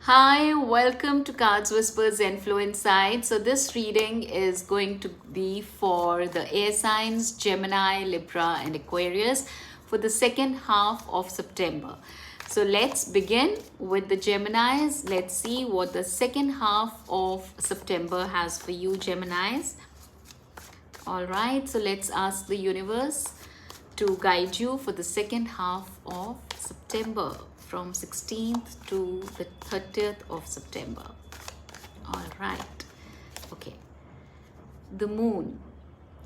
Hi, welcome to Cards Whisper-Zenflow Inside. So this reading is going to be for the air signs Gemini, Libra and Aquarius for the second half of September. So let's begin with the Geminis. Let's see what the second half of September has for you, Geminis. All right, so let's ask the universe to guide you for the second half of September from 16th to the 30th of September. All right. Okay. The moon,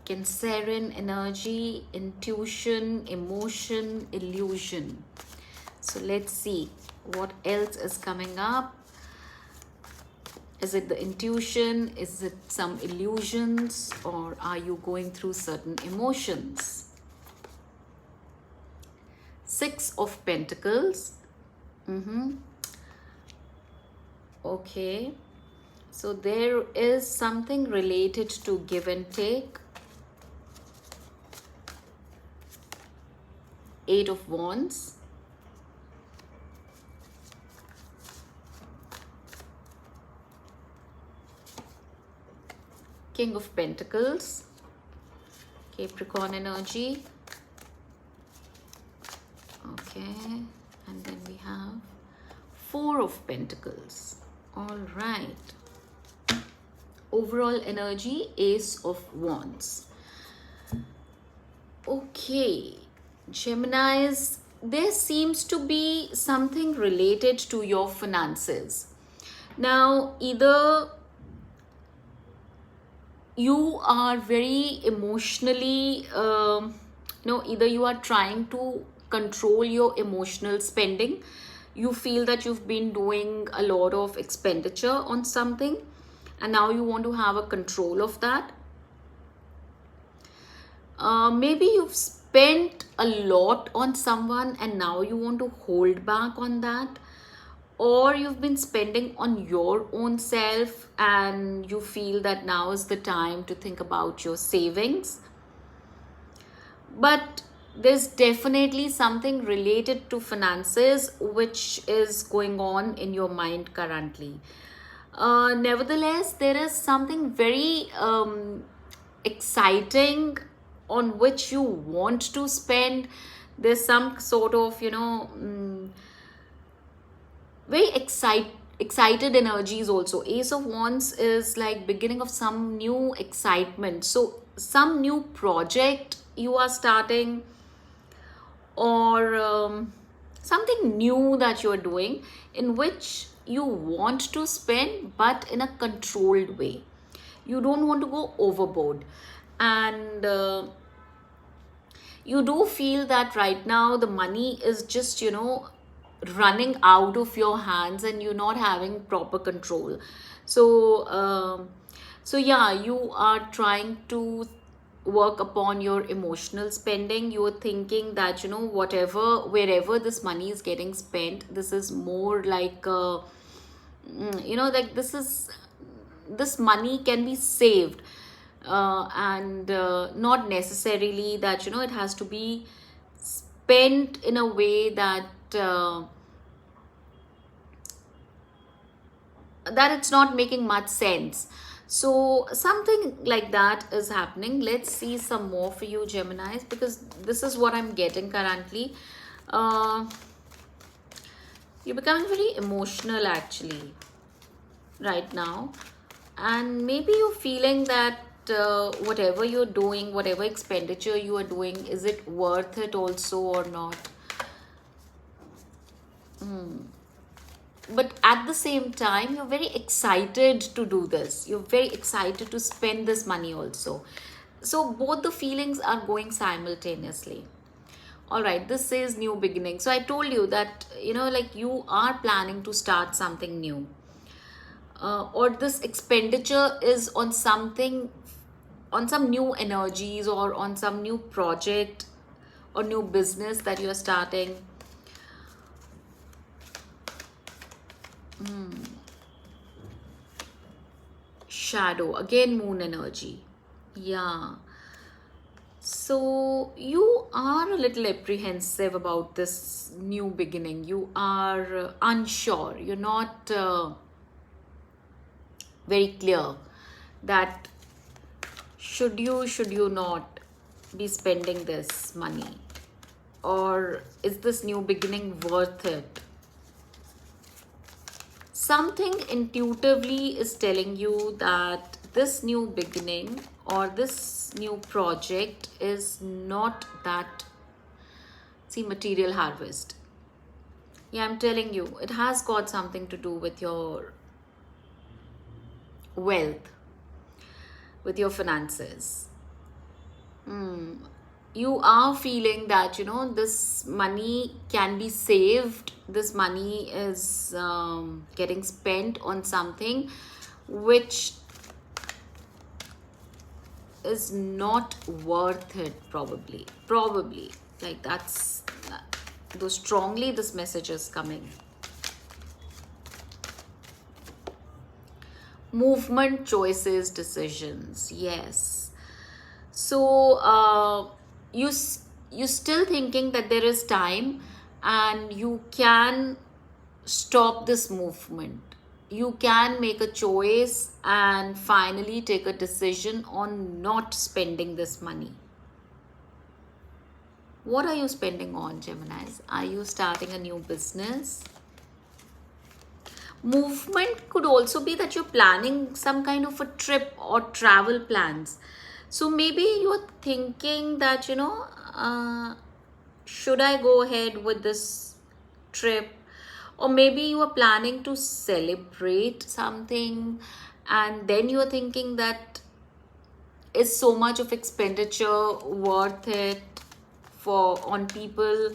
Cancerian energy, intuition, emotion, illusion. So let's see what else is coming up. Is it the intuition? Is it some illusions? Or are you going through certain emotions? Six of Pentacles. Okay. So there is something related to give and take. Eight of Wands. King of Pentacles. Capricorn energy. Okay. And then we have Four of Pentacles. All right. Overall energy, Ace of Wands. Okay. Geminis, there seems to be something related to your finances. Now, either you are very emotionally, either you are trying to control your emotional spending. You feel that you've been doing a lot of expenditure on something and now you want to have a control of that. Maybe you've spent a lot on someone and now you want to hold back on that. Or you've been spending on your own self and you feel that now is the time to think about your savings. But there's definitely something related to finances which is going on in your mind currently. Nevertheless, there is something very exciting on which you want to spend. There's some sort of, very excited energies also. Ace of Wands is like beginning of some new excitement. So some new project you are starting, or something new that you're doing in which you want to spend but in a controlled way. You don't want to go overboard, and you do feel that right now the money is just running out of your hands and you're not having proper control. So yeah, you are trying to work upon your emotional spending. You're thinking that wherever this money is getting spent, this is more like like this money can be saved, and not necessarily that it has to be spent in a way that that it's not making much sense. So something like that is happening. Let's see some more for you, Geminis, because this is what I'm getting currently. You're becoming very emotional actually right now, and maybe you're feeling that whatever you're doing, whatever expenditure you are doing, is it worth it also or not? But at the same time, you're very excited to do this. You're very excited to spend this money also. So both the feelings are going simultaneously. All right, this is new beginning. So I told you that like you are planning to start something new, or this expenditure is on something, on some new energies, or on some new project or new business that you're starting. Shadow, again moon energy. Yeah. So you are a little apprehensive about this new beginning. You are unsure. You're not very clear that should you not be spending this money, or is this new beginning worth it? Something intuitively is telling you that this new beginning or this new project is not that, see, material harvest. Yeah, I'm telling you, it has got something to do with your wealth, with your finances. You are feeling that, this money can be saved. This money is getting spent on something which is not worth it, probably, like that's though strongly this message is coming. Movement, choices, decisions. Yes. So you still thinking that there is time and you can stop this movement. You can make a choice and finally take a decision on not spending this money. What are you spending on, Geminis? Are you starting a new business? Movement could also be that you're planning some kind of a trip or travel plans. So maybe you're thinking that, should I go ahead with this trip? Or maybe you are planning to celebrate something and then you are thinking that is so much of expenditure worth it on people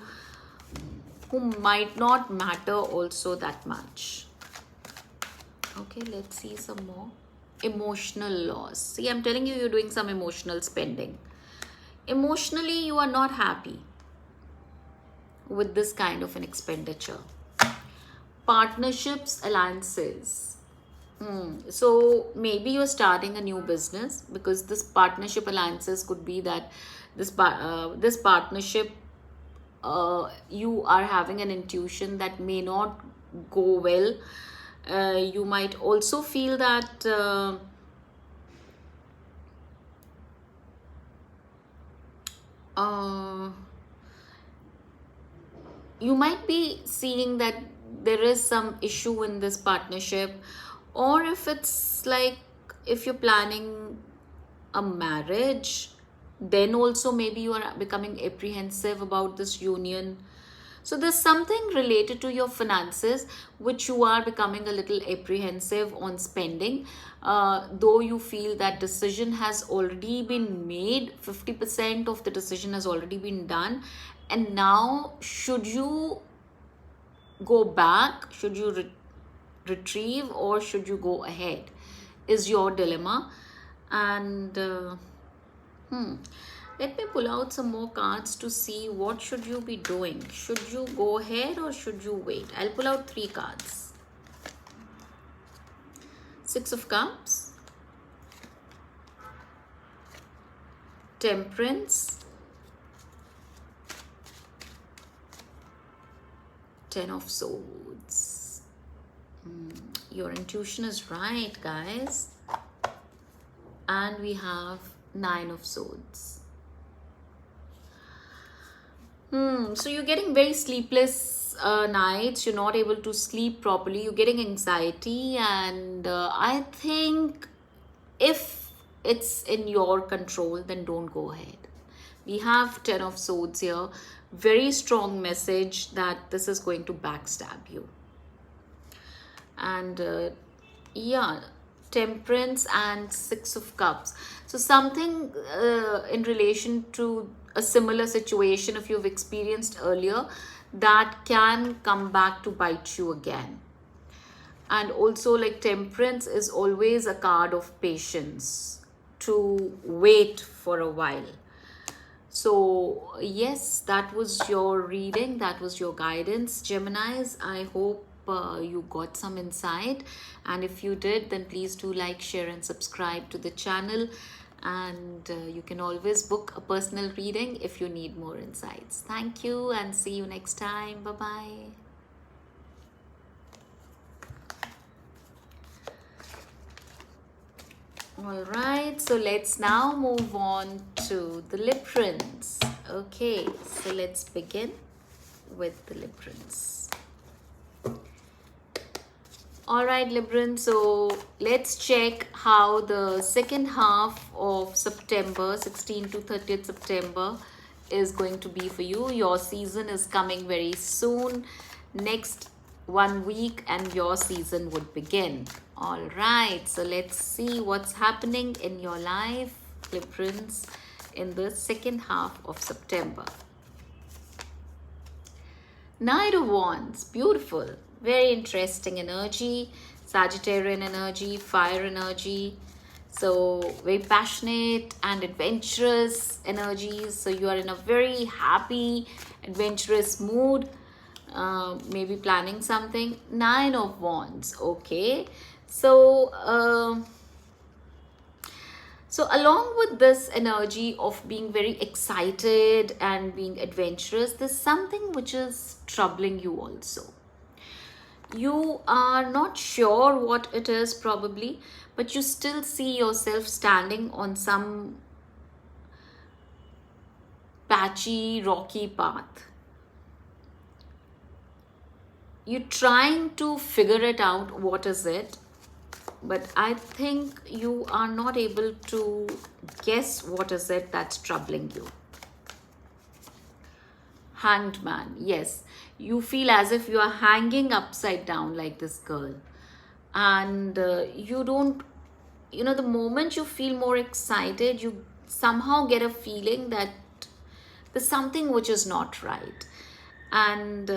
who might not matter also that much. Okay, let's see some more. Emotional loss. See, I'm telling you, you're doing some emotional spending. Emotionally, you are not happy with this kind of an expenditure. Partnerships, alliances. So maybe you're starting a new business, because this partnership alliances could be that this partnership, you are having an intuition that may not go well. You might also feel that you might be seeing that there is some issue in this partnership, or if it's like if you're planning a marriage, then also maybe you are becoming apprehensive about this union. So there's something related to your finances which you are becoming a little apprehensive on spending, though you feel that decision has already been made, 50% of the decision has already been done, and now should you go back, should you retrieve, or should you go ahead, is your dilemma. And let me pull out some more cards to see what should you be doing. Should you go ahead or should you wait? I'll pull out 3 cards. 6 of Cups, Temperance, 10 of Swords. Your intuition is right, guys. And we have 9 of Swords. So you're getting very sleepless nights. You're not able to sleep properly. You're getting anxiety, and I think if it's in your control, then don't go ahead. We have 10 of Swords here. Very strong message that this is going to backstab you. And yeah, Temperance and 6 of Cups. So something in relation to a similar situation, if you've experienced earlier, that can come back to bite you again. And also, like, Temperance is always a card of patience, to wait for a while. So yes, that was your reading, that was your guidance, Geminis. I hope you got some insight, and if you did, then please do like, share and subscribe to the channel. And you can always book a personal reading if you need more insights. Thank you and see you next time. Bye-bye. All right, so let's now move on to the Librans. Okay, so let's begin with the Librans. All right, Libran, so let's check how the second half of September, 16th to 30th September, is going to be for you. Your season is coming very soon. Next 1 week and your season would begin. All right, so let's see what's happening in your life, Librans, in the second half of September. Knight of Wands, beautiful. Very interesting energy, Sagittarian energy, fire energy. So very passionate and adventurous energies. So you are in a very happy, adventurous mood. Maybe planning something. Nine of Wands. Okay. So along with this energy of being very excited and being adventurous, there's something which is troubling you also. You are not sure what it is probably, but you still see yourself standing on some patchy, rocky path. You're trying to figure it out, what is it? But I think you are not able to guess what is it that's troubling you. Hanged Man, yes. You feel as if you are hanging upside down like this girl. And you don't, the moment you feel more excited, you somehow get a feeling that there's something which is not right. And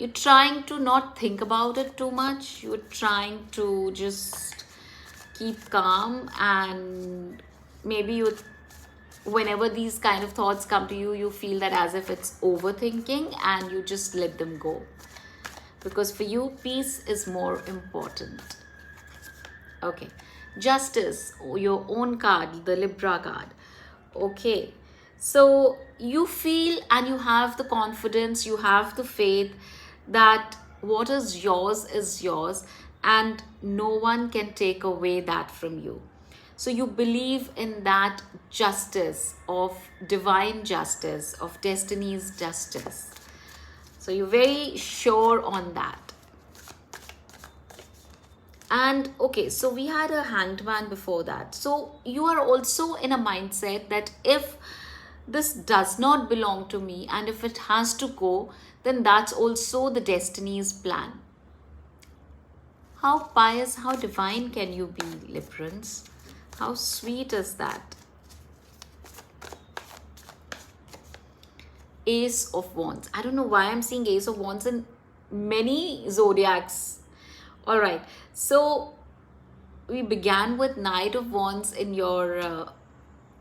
you're trying to not think about it too much. You're trying to just keep calm, and maybe whenever these kind of thoughts come to you, you feel that as if it's overthinking, and you just let them go. Because for you, peace is more important. Okay. Justice, your own card, the Libra card. Okay. So you feel and you have the confidence, you have the faith that what is yours, and no one can take away that from you. So you believe in that justice, of divine justice, of destiny's justice. So you're very sure on that. And okay, so we had a Hanged Man before that. So you are also in a mindset that if this does not belong to me and if it has to go, then that's also the destiny's plan. How pious, how divine can you be, Librans? How sweet is that? Ace of Wands. I don't know why I'm seeing Ace of Wands in many zodiacs. All right. So we began with Knight of Wands in your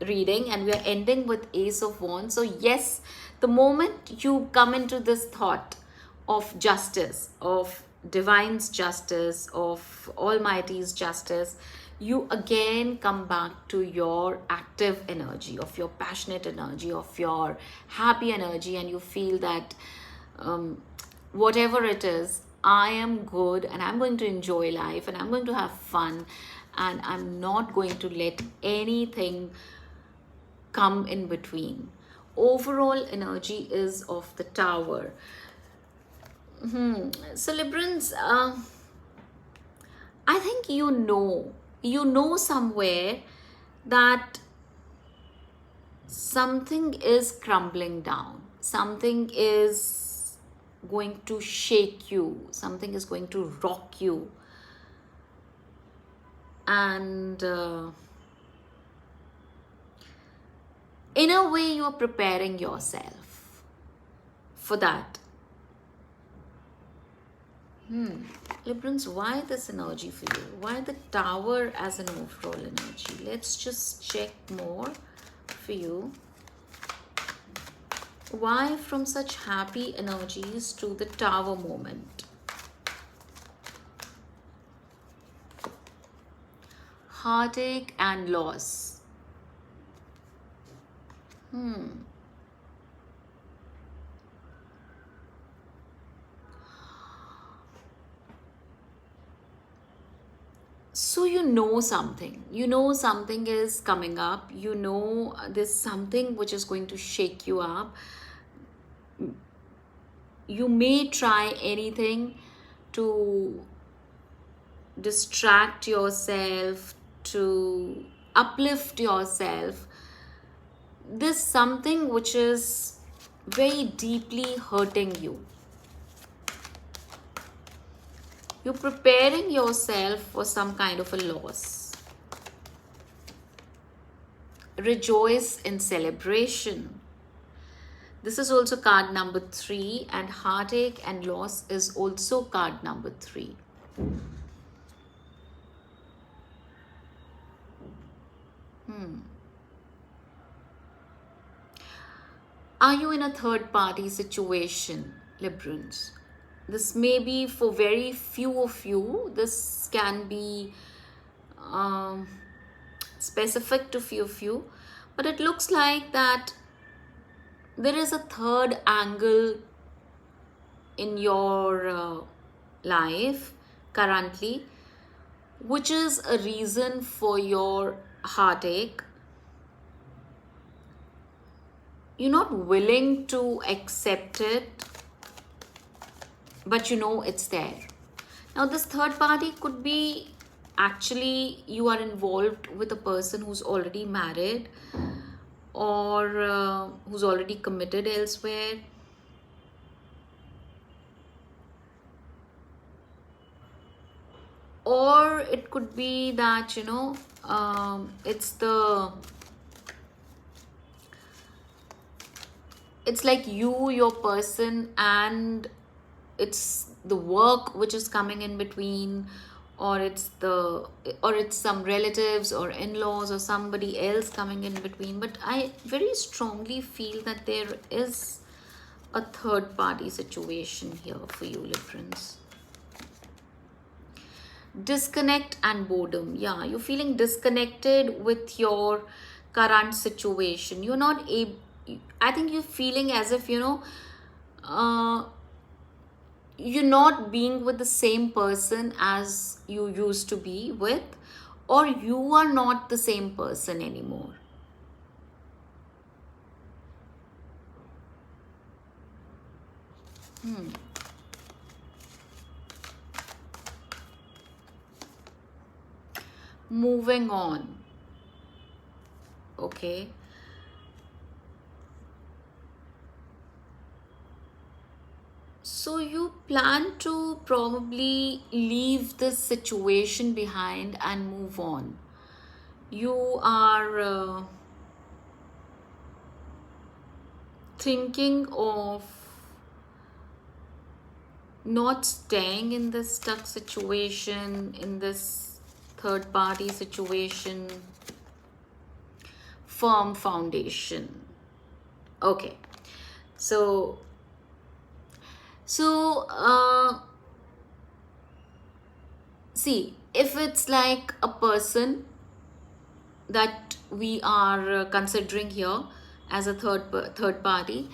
reading, and we are ending with Ace of Wands. So yes, the moment you come into this thought of justice, of divine's justice, of Almighty's justice, you again come back to your active energy, of your passionate energy, of your happy energy, and you feel that whatever it is, I am good and I'm going to enjoy life and I'm going to have fun, and I'm not going to let anything come in between. Overall energy is of the Tower. So Librans, I think you know somewhere that something is crumbling down, something is going to shake you, something is going to rock you, and in a way you are preparing yourself for that. Librans, why this energy for you? Why the Tower as an overall energy? Let's just check more for you. Why from such happy energies to the Tower moment? heartache and loss. So you know something is coming up, there's something which is going to shake you up. You may try anything to distract yourself, to uplift yourself. There's something which is very deeply hurting you. You're preparing yourself for some kind of a loss. Rejoice in celebration. This is also card number 3, and heartache and loss is also card number 3. Are you in a third party situation, Librans? This may be for very few of you. This can be specific to few of you. But it looks like that there is a third angle in your life currently, which is a reason for your heartache. You're not willing to accept it, but you know it's there. Now, this third party could be actually you are involved with a person who's already married or who's already committed elsewhere. Or it could be that, it's like your person, and it's the work which is coming in between, or it's some relatives or in-laws or somebody else coming in between. But I very strongly feel that there is a third party situation here for you, Librans. Disconnect and boredom. Yeah, you're feeling disconnected with your current situation. You're not able, I think you're feeling as if you're not being with the same person as you used to be with, or you are not the same person anymore. Moving on. Okay. So you plan to probably leave this situation behind and move on. You are thinking of not staying in this stuck situation, in this third party situation. Firm foundation. Okay. So see, if it's like a person that we are considering here as a third party,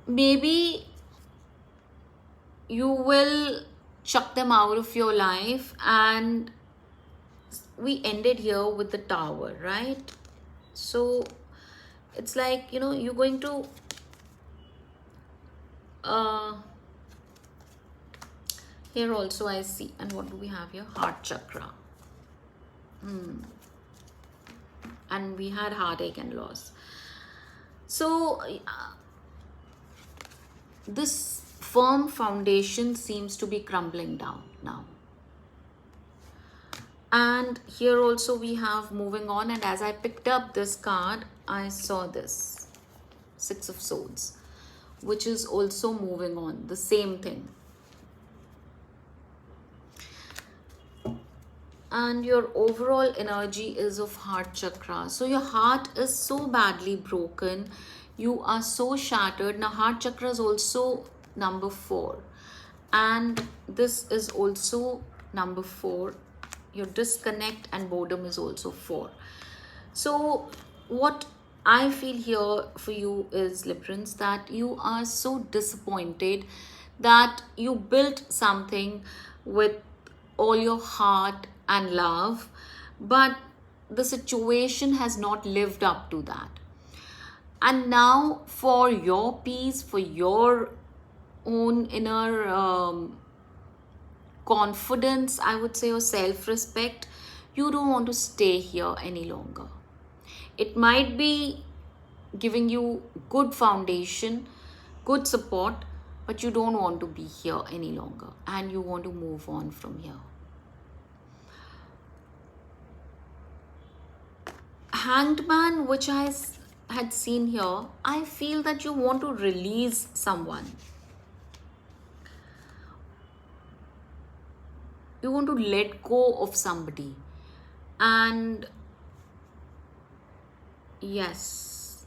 maybe you will chuck them out of your life. And we ended here with the Tower, right? So it's like, you're going to here also I see. And what do we have here? Heart chakra. And we had heartache and loss. So this firm foundation seems to be crumbling down now. And here also we have moving on. And as I picked up this card, I saw this 6 of Swords, which is also moving on, the same thing. And your overall energy is of heart chakra. So your heart is so badly broken. You are so shattered. Now heart chakra is also number 4. And this is also number 4. your disconnect and boredom is also 4. So what I feel here for you is, Librans, that you are so disappointed that you built something with all your heart and love, but the situation has not lived up to that. And now for your peace, for your own inner confidence, I would say, or self-respect, you don't want to stay here any longer. It might be giving you good foundation, good support, but you don't want to be here any longer and you want to move on from here. Hanged Man, which I had seen here, I feel that you want to release someone. You want to let go of somebody. And yes.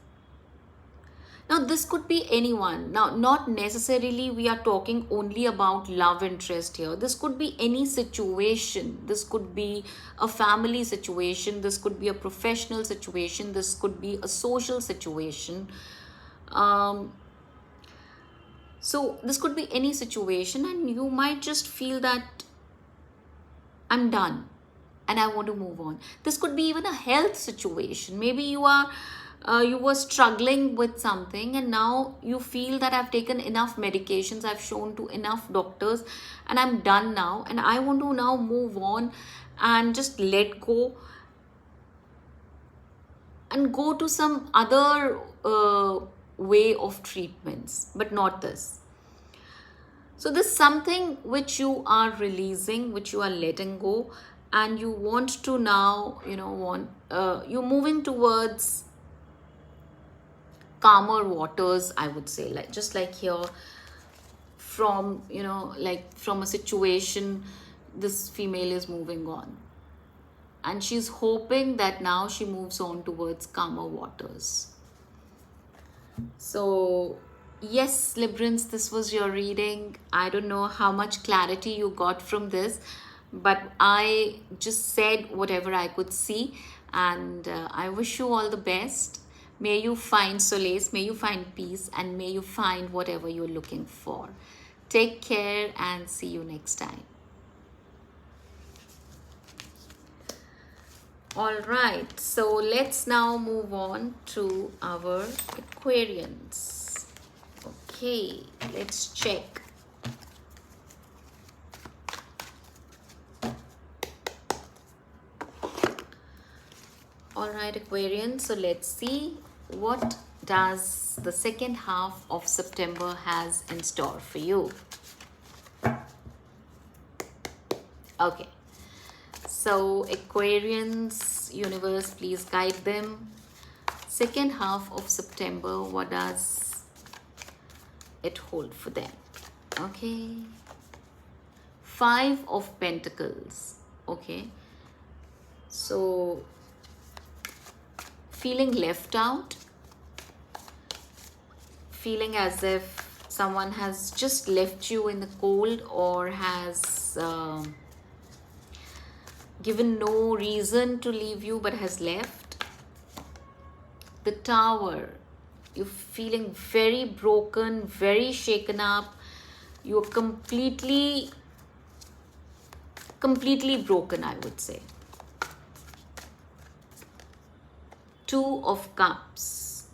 Now this could be anyone. Now not necessarily we are talking only about love interest here. This could be any situation. This could be a family situation. This could be a professional situation. This could be a social situation. So this could be any situation, and you might just feel that I'm done and I want to move on. This could be even a health situation. Maybe you were struggling with something and now you feel that I've taken enough medications, I've shown to enough doctors, and I'm done now, and I want to now move on and just let go and go to some other way of treatments, but not this. So there's something which you are releasing, which you are letting go, and you want to now, you're moving towards calmer waters, I would say, like just like here from, from a situation, this female is moving on. And she's hoping that now she moves on towards calmer waters. So yes, Librans, this was your reading. I don't know how much clarity you got from this, but I just said whatever I could see, and I wish you all the best. May you find solace, may you find peace, and may you find whatever you're looking for. Take care and see you next time. All right, so let's now move on to our Aquarians. Okay, let's check. All right, Aquarians, so let's see what does the second half of September has in store for you. Okay, so Aquarians, universe, please guide them. Second half of September, what does it hold for them? Okay, 5 of Pentacles. Okay, so feeling left out, feeling as if someone has just left you in the cold or has given no reason to leave you but has left. The Tower, you're feeling very broken, very shaken up. You're completely broken, I would say. 2 of Cups.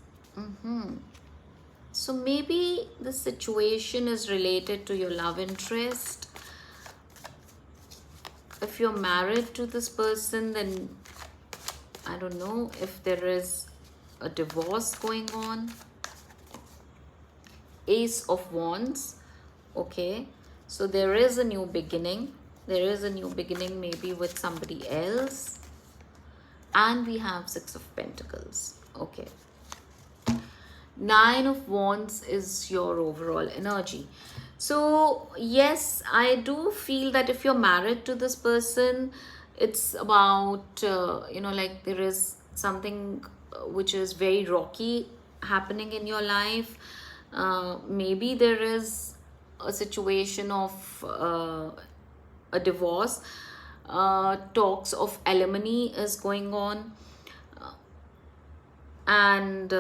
So maybe the situation is related to your love interest. If you're married to this person, then I don't know if there is a divorce going on. Ace of Wands. Okay, so there is a new beginning. There is a new beginning maybe with somebody else. And we have 6 of Pentacles. Okay, 9 of Wands is your overall energy. So yes, I do feel that if you're married to this person, it's about like there is something which is very rocky happening in your life. Maybe there is a situation of a divorce. talks of alimony is going on, and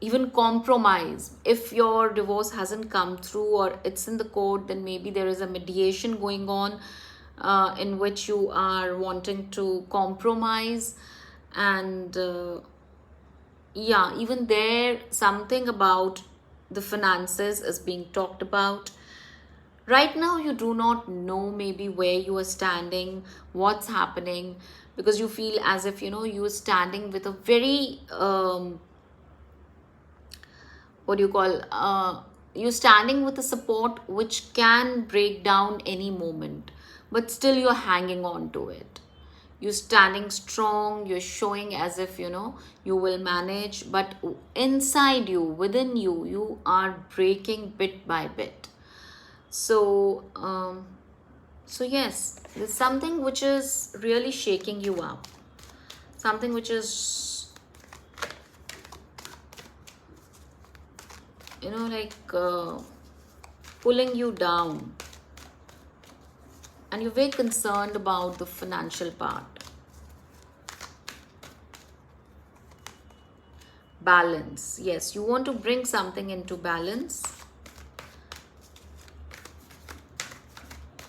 even compromise. If your divorce hasn't come through or it's in the court, then maybe there is a mediation going on, in which you are wanting to compromise. And yeah, even there, something about the finances is being talked about. Right now you do not know maybe where you are standing, what's happening, because you feel as if, you are standing with a very what do you call, you're standing with a support which can break down any moment, but still you're hanging on to it. You're standing strong, you're showing as if, you will manage, but inside you, within you, you are breaking bit by bit. So yes, there's something which is really shaking you up, something which is, like pulling you down, and you're very concerned about the financial part. Balance, yes, you want to bring something into balance.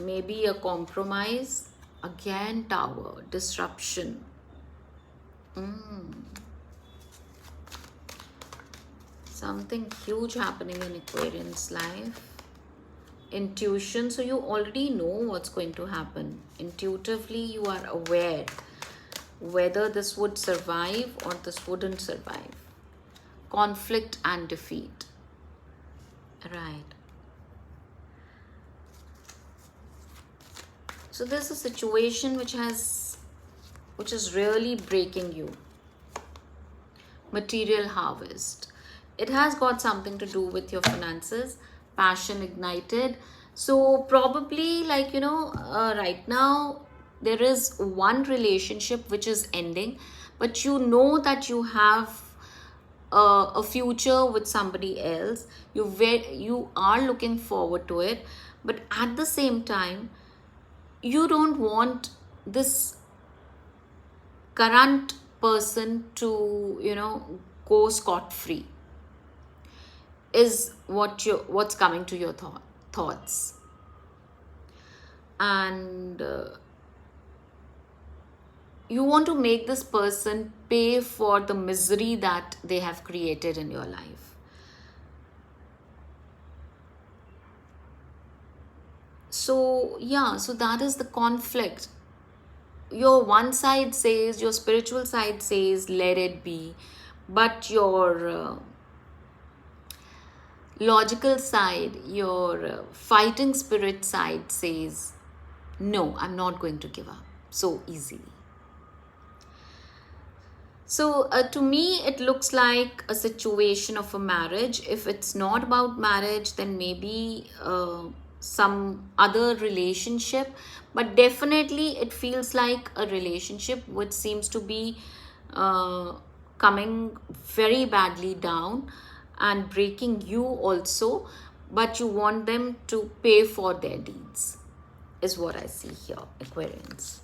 Maybe a compromise. Again, Tower, disruption. Something huge happening in Aquarian's life. Intuition, so you already know what's going to happen. Intuitively, you are aware whether this would survive or this wouldn't survive. Conflict and defeat. Right. So there's a situation which is really breaking you. Material harvest. It has got something to do with your finances. Passion ignited. So probably, like, right now there is one relationship which is ending, but you know that you have a future with somebody else. You are looking forward to it, but at the same time, you don't want this current person to, go scot-free, is what's coming to your thoughts. And you want to make this person pay for the misery that they have created in your life. So yeah, so that is the conflict. Your one side says, your spiritual side says, let it be, but your logical side, your fighting spirit side says, no, I'm not going to give up so easily. So to me, it looks like a situation of a marriage. If it's not about marriage, then maybe some other relationship, but definitely it feels like a relationship which seems to be coming very badly down and breaking you also, but you want them to pay for their deeds, is what I see here, Aquarians.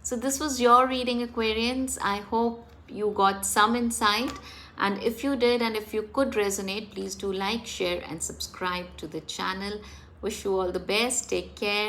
So this was your reading, Aquarians. I hope you got some insight, and if you did, and if you could resonate, please do like, share and subscribe to the channel. Wish you all the best. Take care.